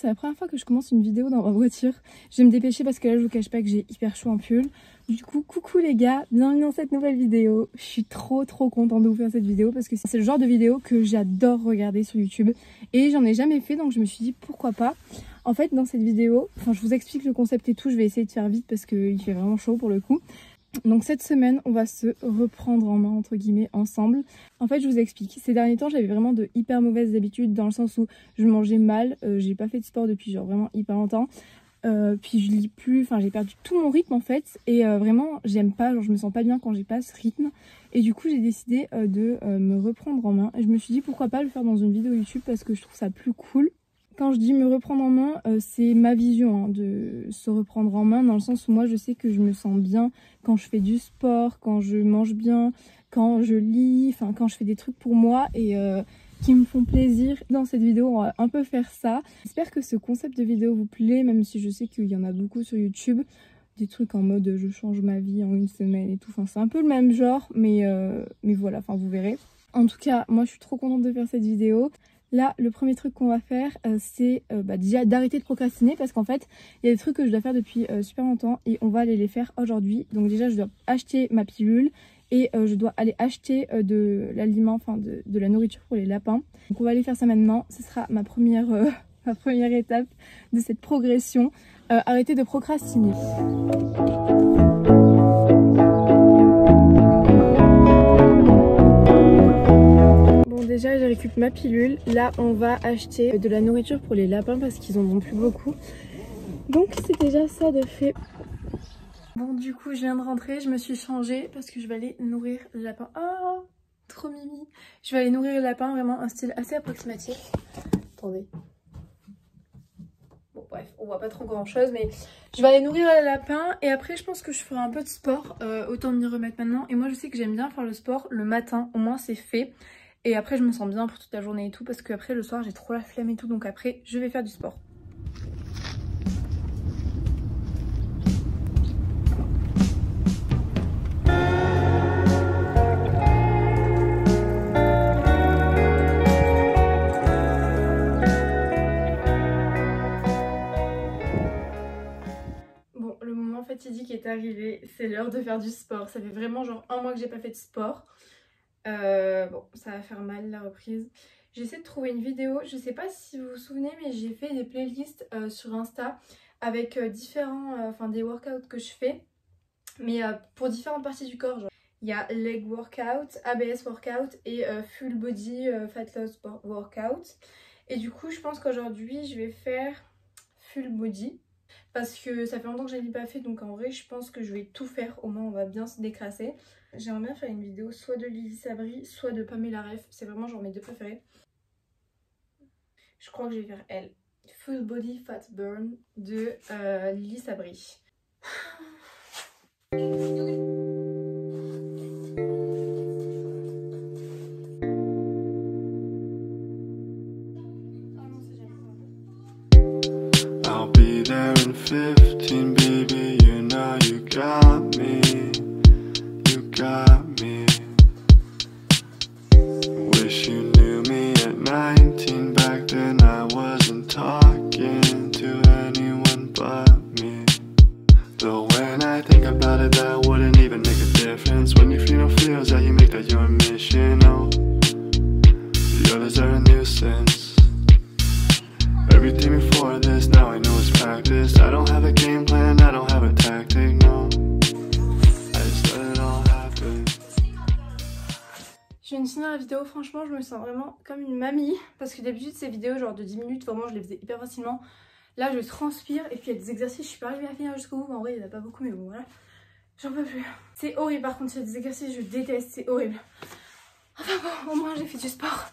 c'est la première fois que je commence une vidéo dans ma voiture. Je vais me dépêcher parce que là je vous cache pas que j'ai hyper chaud en pull. Du coup, coucou les gars, bienvenue dans cette nouvelle vidéo. Je suis trop contente de vous faire cette vidéo parce que c'est le genre de vidéo que j'adore regarder sur YouTube. Et j'en ai jamais fait, donc je me suis dit pourquoi pas. En fait, dans cette vidéo, je vous explique le concept et tout, je vais essayer de faire vite parce qu'il fait vraiment chaud pour le coup. Donc cette semaine, on va se reprendre en main, entre guillemets, ensemble. En fait, je vous explique. Ces derniers temps, j'avais vraiment de hyper mauvaises habitudes dans le sens où je mangeais mal. J'ai pas fait de sport depuis genre vraiment hyper longtemps. Puis je lis plus, j'ai perdu tout mon rythme en fait. Et vraiment, j'aime pas, genre je me sens pas bien quand j'ai pas ce rythme. Et du coup, j'ai décidé de me reprendre en main. Et je me suis dit pourquoi pas le faire dans une vidéo YouTube parce que je trouve ça plus cool. Quand je dis me reprendre en main, c'est ma vision de se reprendre en main dans le sens où moi je sais que je me sens bien quand je fais du sport, quand je mange bien, quand je lis, quand je fais des trucs pour moi et qui me font plaisir. Dans cette vidéo, on va un peu faire ça. J'espère que ce concept de vidéo vous plaît, même si je sais qu'il y en a beaucoup sur YouTube. Des trucs en mode je change ma vie en une semaine et tout. C'est un peu le même genre, mais voilà, vous verrez. En tout cas, moi je suis trop contente de faire cette vidéo. Là, le premier truc qu'on va faire, c'est déjà d'arrêter de procrastiner parce qu'en fait, il y a des trucs que je dois faire depuis super longtemps et on va aller les faire aujourd'hui. Donc déjà, je dois acheter ma pilule et je dois aller acheter de l'aliment, de la nourriture pour les lapins. Donc on va aller faire ça maintenant. Ce sera ma première étape de cette progression. Arrêter de procrastiner. Déjà j'ai récupéré ma pilule, là on va acheter de la nourriture pour les lapins parce qu'ils en ont plus beaucoup. Donc c'est déjà ça de fait. Bon du coup je viens de rentrer, je me suis changée parce que je vais aller nourrir le lapin. Oh trop mimi. Je vais aller nourrir le lapin, vraiment un style assez approximatif. Attendez. Bon bref, on voit pas trop grand chose mais je vais aller nourrir le lapin et après je pense que je ferai un peu de sport, autant m'y remettre maintenant. Et moi je sais que j'aime bien faire le sport le matin, au moins c'est fait. Et après je me sens bien pour toute la journée et tout parce qu'après le soir j'ai trop la flemme et tout donc après je vais faire du sport. Bon le moment fatidique est arrivé, c'est l'heure de faire du sport. Ça fait vraiment genre un mois que j'ai pas fait de sport. Bon, ça va faire mal la reprise. J'essaie de trouver une vidéo, je sais pas si vous vous souvenez mais j'ai fait des playlists sur Insta avec différents, des workouts que je fais. Mais pour différentes parties du corps, genre il y a leg workout, ABS workout et full body fat loss workout. Et du coup je pense qu'aujourd'hui je vais faire full body. Parce que ça fait longtemps que je ne l'ai pas fait, donc en vrai je pense que je vais tout faire, au moins on va bien se décrasser. J'aimerais bien faire une vidéo soit de Lily Sabri, soit de Pamela Ref, c'est vraiment genre mes deux préférés. Je crois que je vais faire elle. Full Body Fat Burn de Lily Sabri. I'll be there in 15, baby, you know you got me, you got me. Wish you knew me at 19, back then I wasn't talking to anyone but me. Though when I think about it, that wouldn't even make a difference. When you feel no feels that you make that your mission, oh, the others are a nuisance. Everything before this, now I know it's practice. I don't have a game plan, I don't have a tactic, no. I just let it all happen. Je viens de finir la vidéo, franchement je me sens vraiment comme une mamie. Parce que d'habitude ces vidéos genre de 10 minutes, vraiment je les faisais hyper facilement. Là je transpire et puis il y a des exercices, je suis pas arrivée à finir jusqu'au bout. En vrai il n'y en a pas beaucoup mais bon voilà. J'en peux plus. C'est horrible par contre, il y a des exercices, je déteste, c'est horrible. Enfin bon, au moins j'ai fait du sport.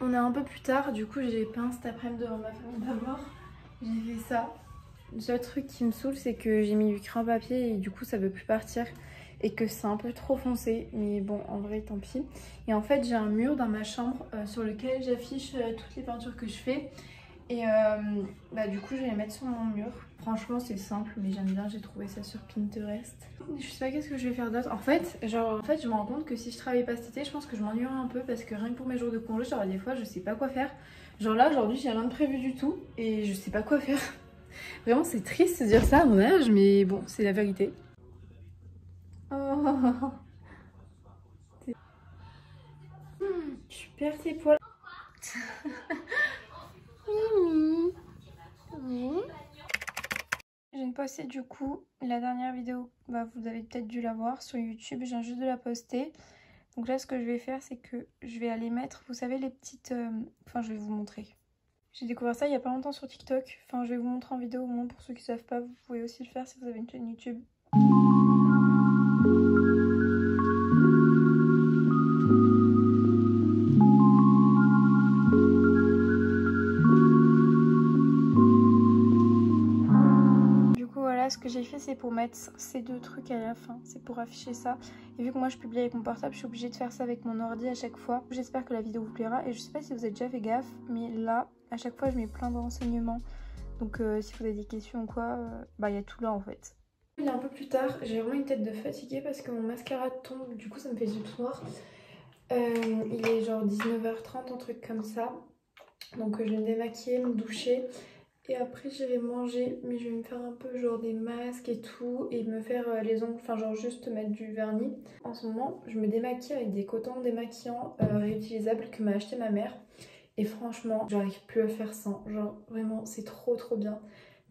On est un peu plus tard, du coup j'ai peint cet après-midi devant ma famille d'abord. J'ai fait ça. Le seul truc qui me saoule c'est que j'ai mis du crayon papier et du coup ça veut plus partir. Et que c'est un peu trop foncé, mais bon en vrai tant pis. Et en fait j'ai un mur dans ma chambre sur lequel j'affiche toutes les peintures que je fais. Et du coup je vais les mettre sur mon mur. Franchement c'est simple mais j'aime bien, j'ai trouvé ça sur Pinterest. Je sais pas qu'est-ce que je vais faire d'autre. En fait je me rends compte que si je travaillais pas cet été, je pense que je m'ennuierais un peu parce que rien que pour mes jours de congé, genre des fois je sais pas quoi faire. Genre là aujourd'hui j'ai rien de prévu du tout et je sais pas quoi faire. Vraiment c'est triste de dire ça à mon âge mais bon c'est la vérité. Oh. Tu perds tes poils. Je viens de poster du coup la dernière vidéo, bah, vous avez peut-être dû la voir sur YouTube, je viens juste de la poster. Donc là ce que je vais faire c'est que je vais aller mettre, vous savez les petites... Enfin je vais vous montrer. J'ai découvert ça il y a pas longtemps sur TikTok, enfin je vais vous montrer en vidéo au moins pour ceux qui savent pas, vous pouvez aussi le faire si vous avez une chaîne YouTube. Ce que j'ai fait c'est pour mettre ces deux trucs à la fin, c'est pour afficher ça et vu que moi je publie avec mon portable je suis obligée de faire ça avec mon ordi à chaque fois. J'espère que la vidéo vous plaira et je sais pas si vous avez déjà fait gaffe mais là à chaque fois je mets plein de renseignements donc si vous avez des questions ou quoi bah il y a tout là en fait. Il est un peu plus tard, j'ai vraiment une tête de fatiguée parce que mon mascara tombe, du coup ça me fait du tout noir. Il est genre 19h30 un truc comme ça donc je vais me démaquiller, me doucher. Et après j'irai manger, mais je vais me faire un peu genre des masques et tout et me faire les ongles, enfin genre juste mettre du vernis. En ce moment je me démaquille avec des cotons démaquillants réutilisables que m'a acheté ma mère. Et franchement j'arrive plus à faire sans, genre vraiment c'est trop bien.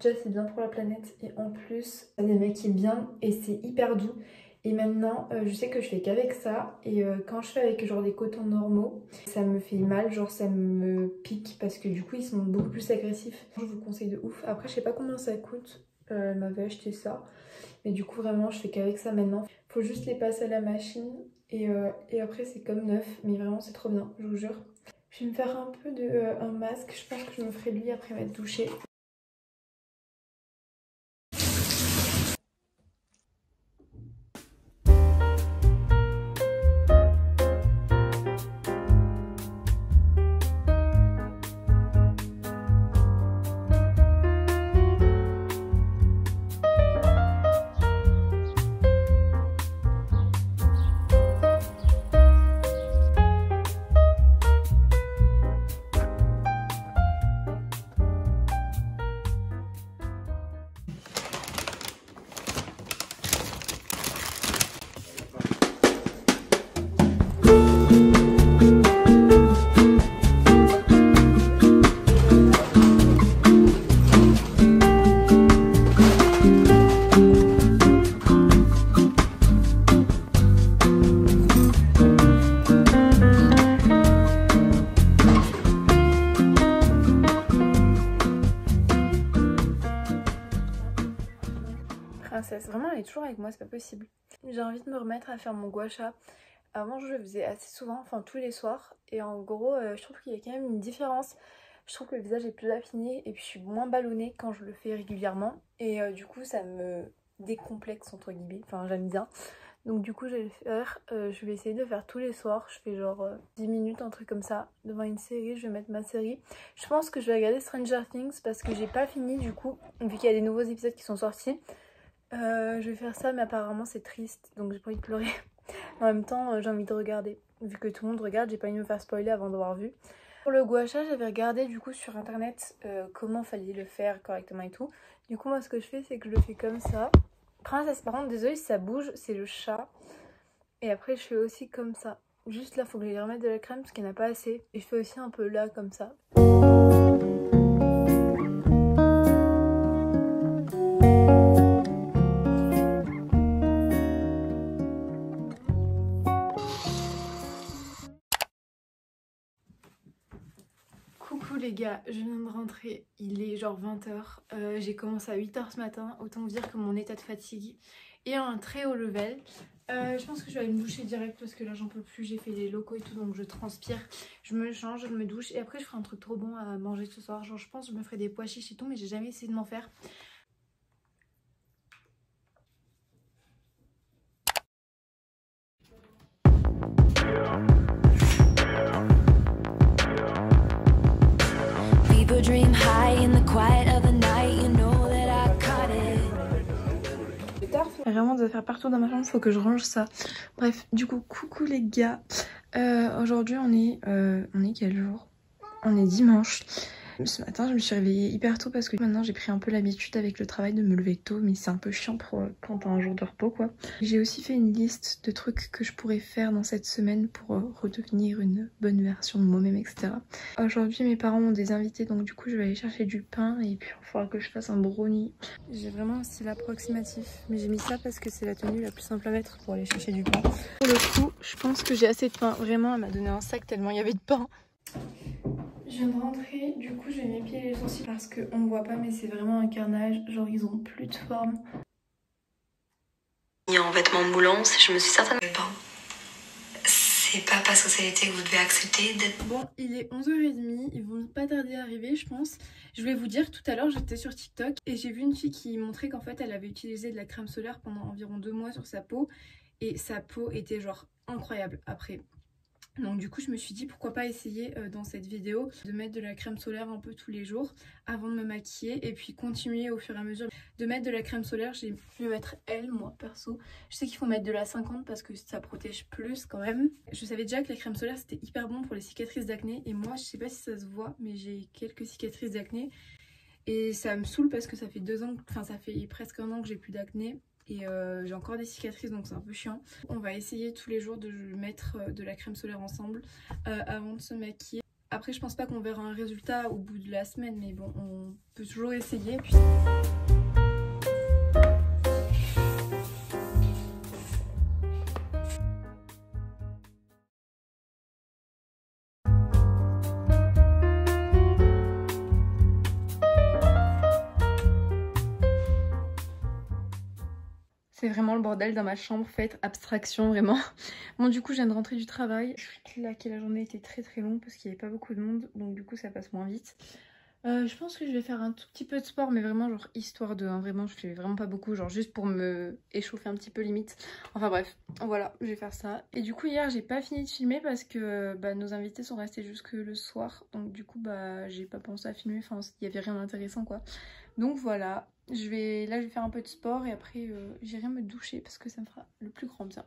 Déjà c'est bien pour la planète et en plus ça démaquille bien et c'est hyper doux. Et maintenant je sais que je fais qu'avec ça et quand je fais avec genre des cotons normaux ça me fait mal, genre ça me pique parce que du coup ils sont beaucoup plus agressifs. Je vous le conseille de ouf. Après je sais pas combien ça coûte, elle m'avait acheté ça mais du coup vraiment je fais qu'avec ça maintenant. Faut juste les passer à la machine et après c'est comme neuf mais vraiment c'est trop bien, je vous jure. Je vais me faire un peu de un masque, je pense que je me ferai lui après m'être douchée. Princesse, vraiment elle est toujours avec moi, c'est pas possible. J'ai envie de me remettre à faire mon gua sha. Avant je le faisais assez souvent, enfin tous les soirs. Et en gros je trouve qu'il y a quand même une différence. Je trouve que le visage est plus affiné et puis je suis moins ballonnée quand je le fais régulièrement. Et du coup ça me décomplexe entre guillemets, enfin j'aime bien. Donc du coup je vais le faire, je vais essayer de le faire tous les soirs. Je fais genre 10 minutes, un truc comme ça, devant une série, je vais mettre ma série. Je pense que je vais regarder Stranger Things parce que j'ai pas fini du coup, vu qu'il y a des nouveaux épisodes qui sont sortis. Je vais faire ça mais apparemment c'est triste donc j'ai pas envie de pleurer. En même temps j'ai envie de regarder. Vu que tout le monde regarde, j'ai pas envie de me faire spoiler avant d'avoir vu. Pour le gua sha j'avais regardé du coup sur internet comment fallait le faire correctement et tout. Du coup moi ce que je fais c'est que je le fais comme ça. Princesse par contre désolée si ça bouge, c'est le chat. Et après je fais aussi comme ça. Juste là faut que je les remette de la crème parce qu'il n'y en a pas assez. Et je fais aussi un peu là comme ça. Coucou les gars, je viens de rentrer, il est genre 20h, j'ai commencé à 8h ce matin, autant vous dire que mon état de fatigue est à un très haut level. Je pense que je vais aller me doucher direct parce que là j'en peux plus, j'ai fait les locaux et tout donc je transpire, je me change, je me douche et après je ferai un truc trop bon à manger ce soir, genre je pense que je me ferai des pois chiches et tout mais j'ai jamais essayé de m'en faire. Dream high in the quiet of the night, you know that I caught it. Vraiment de faire partout dans ma chambre, faut que je range ça. Bref, du coup, coucou les gars. Aujourd'hui on est quel jour? On est dimanche. Ce matin je me suis réveillée hyper tôt parce que maintenant j'ai pris un peu l'habitude avec le travail de me lever tôt, mais c'est un peu chiant pour quand t'as un jour de repos quoi. J'ai aussi fait une liste de trucs que je pourrais faire dans cette semaine pour redevenir une bonne version de moi-même, etc. Aujourd'hui mes parents ont des invités, donc du coup je vais aller chercher du pain et puis il faudra que je fasse un brownie. J'ai vraiment un style approximatif, mais j'ai mis ça parce que c'est la tenue la plus simple à mettre pour aller chercher du pain. Pour le coup je pense que j'ai assez de pain, vraiment elle m'a donné un sac tellement il y avait de pain. Je viens de rentrer, du coup j'ai mes pieds et les sourcils parce qu'on me voit pas, mais c'est vraiment un carnage, genre ils ont plus de forme. En vêtements moulants, je me suis certainement pas. C'est pas parce que c'est l'été que vous devez accepter d'être... Bon, il est 11h30, ils vont pas tarder à arriver je pense. Je voulais vous dire, tout à l'heure j'étais sur TikTok et j'ai vu une fille qui montrait qu'en fait elle avait utilisé de la crème solaire pendant environ 2 mois sur sa peau. Et sa peau était genre incroyable après. Donc du coup je me suis dit pourquoi pas essayer dans cette vidéo de mettre de la crème solaire un peu tous les jours avant de me maquiller et puis continuer au fur et à mesure de mettre de la crème solaire. J'ai pu mettre elle, moi perso. Je sais qu'il faut mettre de la 50 parce que ça protège plus quand même. Je savais déjà que la crème solaire c'était hyper bon pour les cicatrices d'acné et moi je sais pas si ça se voit mais j'ai quelques cicatrices d'acné et ça me saoule parce que ça fait 2 ans, enfin ça fait presque 1 an que j'ai plus d'acné. Et j'ai encore des cicatrices donc c'est un peu chiant. On va essayer tous les jours de mettre de la crème solaire ensemble avant de se maquiller. Après je pense pas qu'on verra un résultat au bout de la semaine mais bon on peut toujours essayer. Puis... C'est vraiment le bordel dans ma chambre, faites abstraction vraiment. Bon du coup je viens de rentrer du travail. Je suis claquée, la journée était très très longue parce qu'il n'y avait pas beaucoup de monde. Donc du coup ça passe moins vite. Je pense que je vais faire un tout petit peu de sport mais vraiment genre histoire de... Hein, vraiment je fais vraiment pas beaucoup, genre juste pour me échauffer un petit peu limite. Enfin bref, voilà je vais faire ça. Et du coup hier j'ai pas fini de filmer parce que nos invités sont restés jusque le soir. Donc du coup j'ai pas pensé à filmer, enfin il y avait rien d'intéressant quoi. Donc voilà. Là je vais faire un peu de sport et après j'irai me doucher parce que ça me fera le plus grand bien.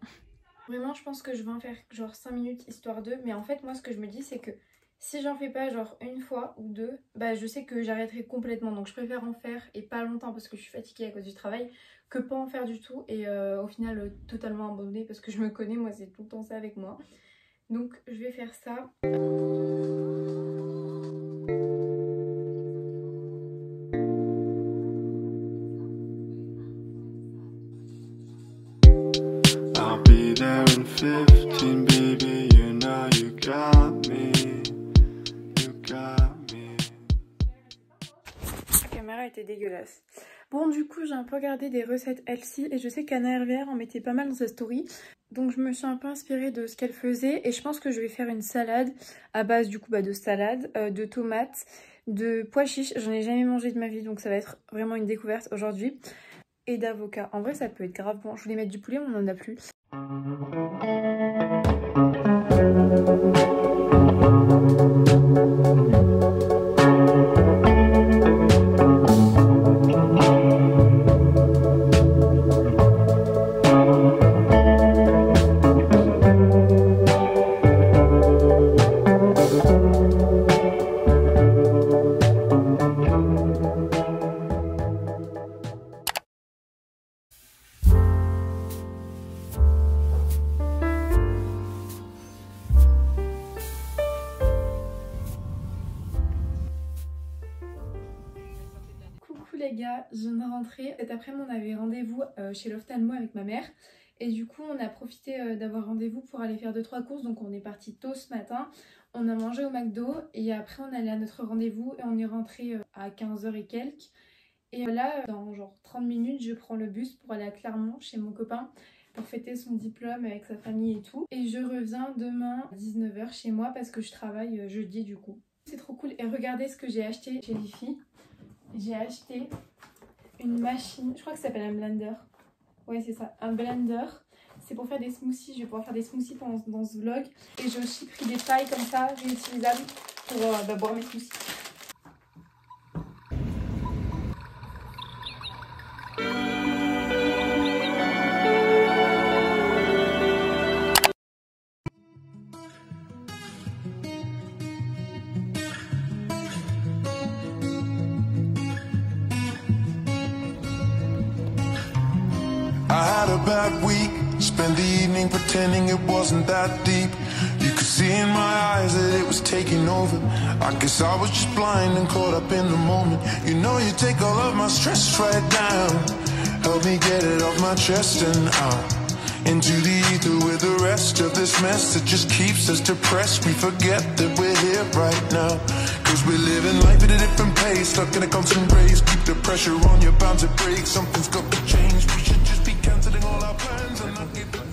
Vraiment je pense que je vais en faire genre 5 minutes histoire de. Mais en fait moi ce que je me dis c'est que si j'en fais pas genre une fois ou deux, je sais que j'arrêterai complètement. Donc je préfère en faire et pas longtemps parce que je suis fatiguée à cause du travail que pas en faire du tout et au final totalement abandonner parce que je me connais, moi c'est tout le temps ça avec moi. Donc je vais faire ça. There in 15, baby, you know you got me, you got me. La caméra était dégueulasse. Bon du coup j'ai un peu regardé des recettes healthy et je sais qu'Anna RVR en mettait pas mal dans sa story. Donc je me suis un peu inspirée de ce qu'elle faisait et je pense que je vais faire une salade à base du coup de salade, de tomates, de pois chiches. J'en ai jamais mangé de ma vie donc ça va être vraiment une découverte aujourd'hui. Et d'avocat. En vrai ça peut être grave bon. Je voulais mettre du poulet mais on en a plus. Les gars, je viens de rentrer. Cet après-midi on avait rendez-vous chez l'ophtalmo avec ma mère et du coup on a profité d'avoir rendez-vous pour aller faire 2-3 courses. Donc on est parti tôt ce matin, on a mangé au McDo et après on allait à notre rendez-vous et on est rentré à 15h et quelques. Et là dans genre 30 minutes je prends le bus pour aller à Clermont chez mon copain pour fêter son diplôme avec sa famille et tout. Et je reviens demain à 19h chez moi parce que je travaille jeudi du coup. C'est trop cool. Et regardez ce que j'ai acheté chez Lifi. J'ai acheté une machine, je crois que ça s'appelle un blender. Ouais c'est ça, un blender. C'est pour faire des smoothies, je vais pouvoir faire des smoothies dans ce vlog. Et j'ai aussi pris des pailles comme ça, réutilisables, pour boire mes smoothies. I had a bad week, spent the evening pretending it wasn't that deep. You could see in my eyes that it was taking over. I guess I was just blind and caught up in the moment. You know you take all of my stress right down. Help me get it off my chest and out into the ether with the rest of this mess that just keeps us depressed. We forget that we're here right now, cause we're living life at a different pace, stuck in a constant race. Keep the pressure on, you're bound to break. Something's got to change. We should just be cancelling all our plans and not give them.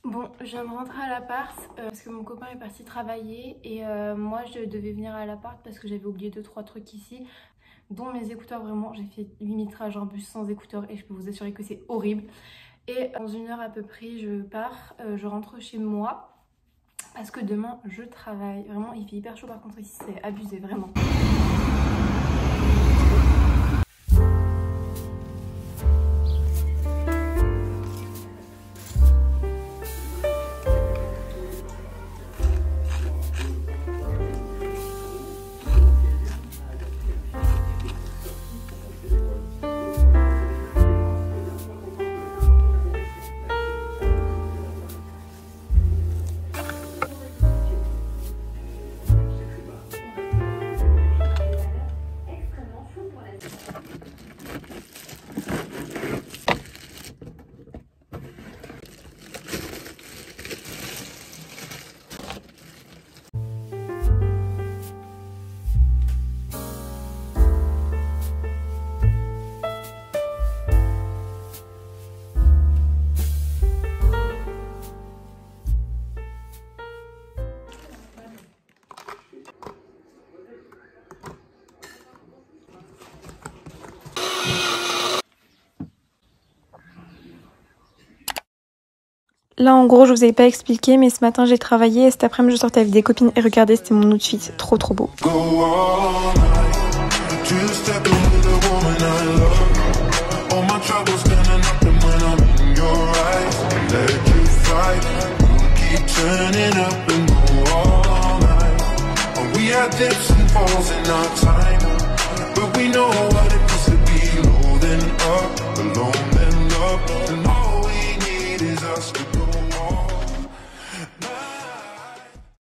Bon, je viens de rentrer à l'appart parce que mon copain est parti travailler et moi je devais venir à l'appart parce que j'avais oublié 2-3 trucs ici, dont mes écouteurs. Vraiment, j'ai fait 8 trajet en bus sans écouteurs et je peux vous assurer que c'est horrible. Et dans 1 heure à peu près, je pars, je rentre chez moi parce que demain je travaille. Vraiment, il fait hyper chaud par contre ici, c'est abusé vraiment. Là en gros je vous avais pas expliqué, mais ce matin j'ai travaillé et cet après-midi je sortais avec des copines et regardez, c'était mon outfit, trop trop beau. Dips and falls in our time, but we know what it